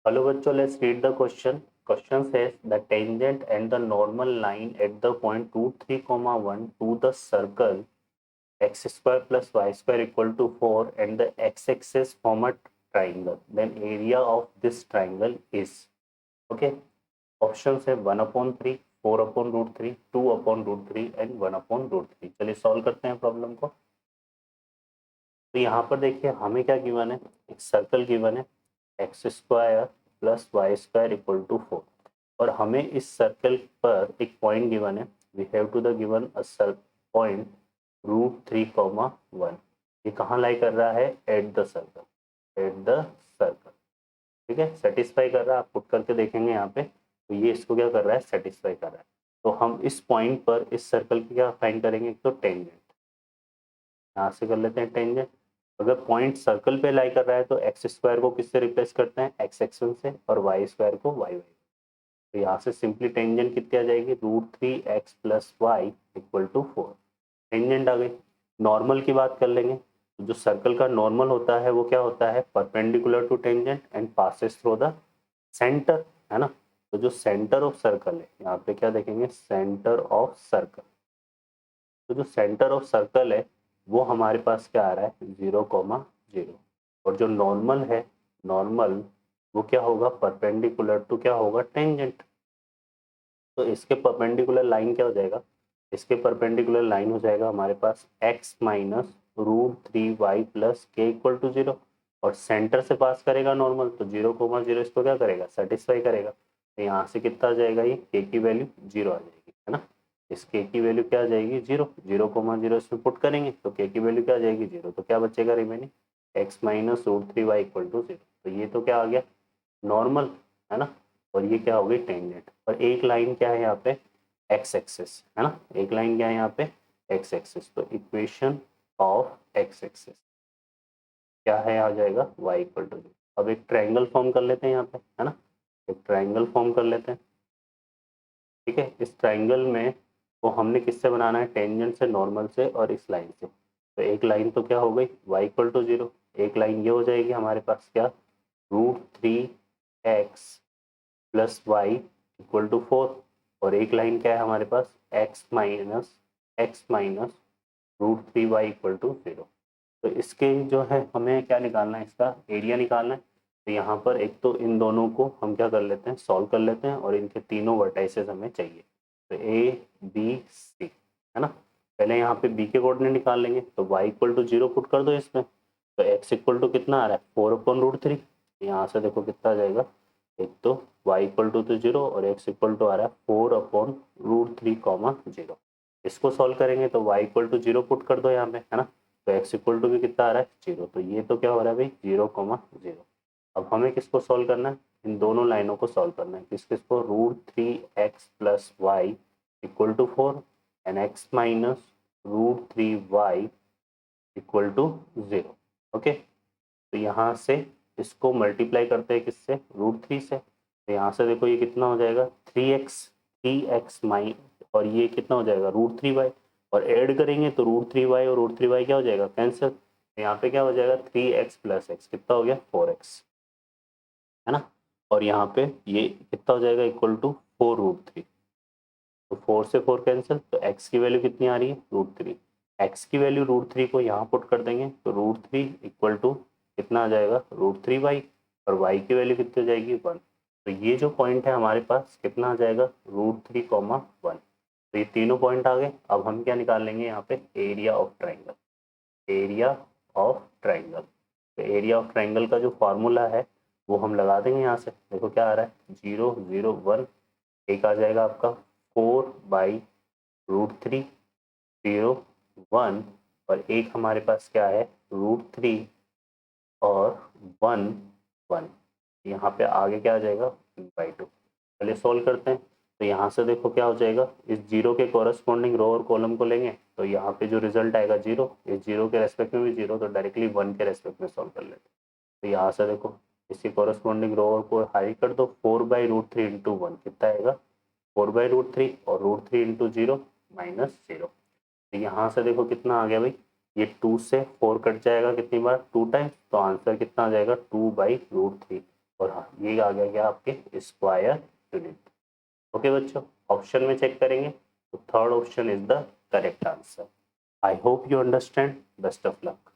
Hello bachcho, let's read the question. Question says the tangent and the normal line at the point 2, 3, 1 to the circle x square plus y square equal to 4 and the x-axis form a triangle. Then area of this triangle is, okay. Options है 1/3, 4/√3, 2/√3 and 1/√3. चलिए solve करते हैं problem को। तो यहाँ पर देखिए हमें क्या गिवन है, एक सर्कल गिवन है x square plus y square equal to 4 और हमें इस सर्कल पर एक पॉइंट गिवन है, we have to the given a point √3, 1। ये कहाँ लाई कर रहा है, at the circle, at the circle, ठीक है, सेटिस्फाई कर रहा है। आप पुट करके देखेंगे यहाँ पे, तो ये इसको क्या कर रहा है, सेटिस्फाई कर रहा है। तो हम इस पॉइंट पर इस सर्कल की क्या फाइंड करेंगे, तो टेंजेंट, यहाँ से कर लेते हैं टेंजेंट। अगर पॉइंट सर्कल पे लाई कर रहा है तो एक्स स्क्वायर को किससे रिप्लेस करते हैं, एक्स एक्स1 से, और वाई स्क्वायर को वाई वाई। तो यहाँ से सिंपली टेंजेंट कितनी आ जाएगी, √3x plus Y equal to 4। Tangent आ गई। नॉर्मल की बात कर लेंगे, तो जो सर्कल का नॉर्मल होता है वो क्या होता है, perpendicular to tangent and passes through the centre, है ना। तो जो सेंटर ऑफ सर्कल है, यहाँ पे क्या देखेंगे, सेंटर ऑफ सर्कल। तो जो सेंटर ऑफ सर्कल है वो हमारे पास क्या आ रहा है, 0,0। और जो नॉर्मल है, नॉर्मल वो क्या होगा, परपेंडिकुलर टू क्या होगा, टेंजेंट। तो इसके परपेंडिकुलर लाइन क्या हो जाएगा, इसके परपेंडिकुलर लाइन हो जाएगा हमारे पास x माइनस √3y प्लस के इक्वल टू 0। और सेंटर से पास करेगा नॉर्मल, तो 0,0 इसको क्या करेगा, सेटिस्फाई करेगा। तो यहाँ से कितना आ जाएगा, ये के की वैल्यू 0 आ जाएगी, है ना। इस के की वैल्यू क्या आ जाएगी, 0, 0,0 इसमें पुट करेंगे तो के की वैल्यू क्या आ जाएगी, 0। तो क्या बचेगा remaining, x minus √3y equal to 0। तो ये तो क्या आ गया, नॉर्मल, है ना। और ये क्या हो गई, टेंजेंट। और एक लाइन क्या है यहाँ पे, एक्स एक्सिस, है ना। एक लाइन क्या है यहाँ पे, एक्स एक्सिस। तो इक्वेशन ऑफ एक्स एक्सिस क्या है, आ जाएगा y इक्वल टू 0। अब एक ट्रायंगल फॉर्म कर लेते हैं यहाँ पे, है ना। एक ट्रायंगल फॉर्म कर लेते हैं, ठीक है। इस ट्रायंगल में वो हमने किससे बनाना है, टेंजेंट से, नॉर्मल से और इस लाइन से। तो एक लाइन तो क्या हो गई, y इक्वल टू 0। एक लाइन ये हो जाएगी हमारे पास क्या, √3x plus Y equal to 4। और एक लाइन क्या है हमारे पास, x minus √3y equal to 0। तो इसके जो है हमें क्या निकालना है, इसका एरिया निकालना है। तो यहाँ पर एक तो इन दोनों को हम क्या कर लेते हैं, सॉल्व कर लेते हैं, और इनके तीनों वर्टाइसेस हमें चाहिए। तो ए बी सी, है ना। पहले यहाँ पे बी के कोऑर्डिनेट निकाल लेंगे, तो y इक्वल टू 0 पुट कर दो इसमें। तो x इक्वल टू कितना आ रहा है, 4/√3। यहाँ से देखो कितना आ जाएगा, एक तो y इक्वल टू 0 और x इक्वल टू आ रहा है 4/√3, 0। इसको सॉल्व करेंगे तो y इक्वल टू 0 पुट कर दो यहाँ पे, है ना। तो x इक्वल टू भी कितना आ रहा है, 0। तो ये तो क्या हो रहा है भाई, 0,0। अब हमें किसको सॉल्व करना है, इन दोनों लाइनों को सॉल्व करना है। किसको, √3x plus Y equal to 4 and x minus √3y equal to 0। Okay. तो यहाँ से इसको मल्टीप्लाई करते हैं किससे, √3 से। तो यहाँ से देखो ये कितना हो जाएगा, 3x माइन, और ये कितना हो जाएगा, √3y। और ऐड करेंगे तो √3y और √3y क्या हो जाएगा, कैंसिल। तो यहाँ पे क्या हो जाएगा, 3x प्लस x कितना हो गया, 4x, है ना। और यहाँ पे ये कितना हो जाएगा, इक्वल टू 4√3। तो 4 से 4 कैंसिल, तो x की वैल्यू कितनी आ रही है, √3। x की वैल्यू √3 को यहाँ पुट कर देंगे तो √3 इक्वल टू कितना आ जाएगा, √3y। और y की वैल्यू कितनी हो जाएगी, 1। तो ये जो पॉइंट है हमारे पास कितना आ जाएगा, √3, 1। तो ये तीनों पॉइंट आ गए। अब हम क्या निकाल लेंगे यहाँ पे, area of triangle, area of triangle. तो एरिया ऑफ ट्राइंगल का जो फॉर्मूला है वो हम लगा देंगे यहाँ से। देखो क्या आ रहा है, 0, 0, 1। एक आ जाएगा आपका 4/√3, 0, 1। और एक हमारे पास क्या है, √3 और 1, 1। यहाँ पे आगे क्या आ जाएगा, 2/2। चलिए सोल्व करते हैं। तो यहाँ से देखो क्या हो जाएगा, इस 0 के कॉरस्पॉन्डिंग रो और कॉलम को लेंगे तो यहाँ पे जो रिजल्ट आएगा 0, इस 0 के रेस्पेक्ट में भी 0, तो डायरेक्टली 1 के रेस्पेक्ट में सॉल्व कर लेते हैं। तो यहाँ से देखो इसकी कॉरस्पॉन्डिंग रो को हाई कर दो, 4/√3 इंटू 1 कितना आएगा, 4/√3, और √3 इंटू 0 -0। तो यहाँ से देखो कितना आ गया भाई, ये 2 से 4 कट जाएगा कितनी बार, 2 टाइम्स। तो आंसर कितना आ जाएगा, 2/√3। और हाँ, ये आ गया क्या आपके स्क्वायर यूनिट। ओके बच्चों, ऑप्शन में चेक करेंगे तो third option is the correct answer. I hope you understand. Best of luck.